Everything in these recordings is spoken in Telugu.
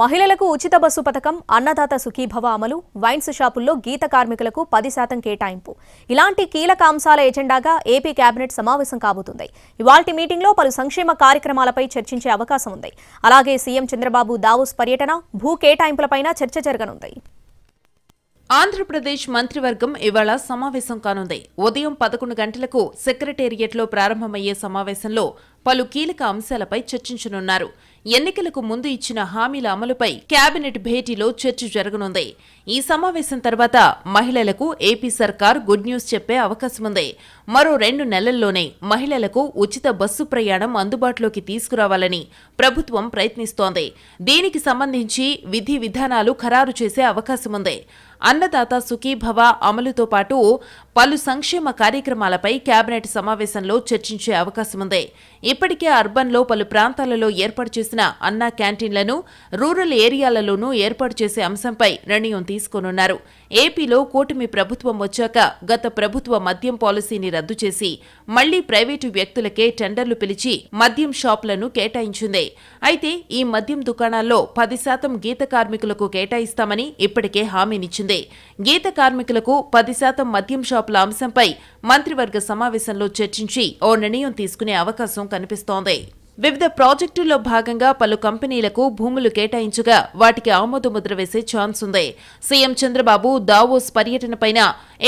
మహిళలకు ఉచిత బస్సు పథకం, అన్నదాత సుఖీభవ అమలు, వైన్స్ షాపుల్లో గీత కార్మికులకు 10% కేటాయింపు ఇలాంటి కీలక అంశాల ఎజెండాగా ఏపీ కేబినెట్ సమావేశం కాబోతుంది. ఇవాల్టి మీటింగ్లో పలు సంక్షేమ కార్యక్రమాలపై చర్చించే అవకాశం ఉంది. అలాగే సీఎం చంద్రబాబు దావోస్ పర్యటన, భూ కేటాయింపులపైన చర్చ జరగనుంది. ఆంధ్రప్రదేశ్ మంత్రివర్గం ఇవాళ సమావేశం కానుంది. ఉదయం 11 గంటలకు సెక్రటేరియట్లో ప్రారంభమయ్యే సమావేశంలో పలు కీలక అంశాలపై చర్చించనున్నారు. ఎన్నికలకు ముందు ఇచ్చిన హామీల అమలుపై కేబినెట్ భేటీలో చర్చ జరగనుంది. ఈ సమావేశం తర్వాత మహిళలకు ఏపీ సర్కార్ గుడ్ న్యూస్ చెప్పే అవకాశముంది. మరో 2 నెలల్లోనే మహిళలకు ఉచిత బస్సు ప్రయాణం అందుబాటులోకి తీసుకురావాలని ప్రభుత్వం ప్రయత్నిస్తోంది. దీనికి సంబంధించి విధి విధానాలు ఖరారు చేసే అవకాశముంది. అన్నదాత సుఖీభవ అమలుతో పాటు పలు సంక్షేమ కార్యక్రమాలపై కేబినెట్ సమావేశంలో చర్చించే అవకాశముంది. ఇప్పటికే అర్బన్లో పలు ప్రాంతాలలో ఏర్పాటు చేసిన అన్నా క్యాంటీన్లను రూరల్ ఏరియాలలోనూ ఏర్పాటు చేసే అంశంపై నిర్ణయం తీసుకోనున్నారు. ఏపీలో కూటమి ప్రభుత్వం వచ్చాక గత ప్రభుత్వ మద్యం పాలసీని రద్దు చేసి మళ్లీ ప్రైవేటు వ్యక్తులకే టెండర్లు పిలిచి మద్యం షాపులను కేటాయించింది. అయితే ఈ మద్యం దుకాణాల్లో 10% గీత కార్మికులకు కేటాయిస్తామని ఇప్పటికే హామీనిచ్చింది. గీత కార్మికులకు 10% మద్యం షాపుల అంశంపై మంత్రివర్గ సమావేశంలో చర్చించి ఓ నిర్ణయం తీసుకునే అవకాశం కనిపిస్తోంది. వివిధ ప్రాజెక్టుల్లో భాగంగా పలు కంపెనీలకు భూములు కేటాయించగా వాటికి ఆమోదముద్ర వేసే ఛాన్స్ ఉంది. సీఎం చంద్రబాబు దావోస్ పర్యటనపైన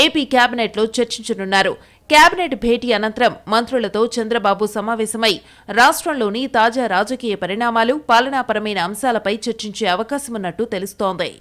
ఏపీ కేబినెట్లో చర్చించనున్నారు. కేబినెట్ భేటీ అనంతరం మంత్రులతో చంద్రబాబు సమావేశమై రాష్ట్రంలోని తాజా రాజకీయ పరిణామాలు, పాలనాపరమైన అంశాలపై చర్చించే అవకాశమున్నట్టు తెలుస్తోంది.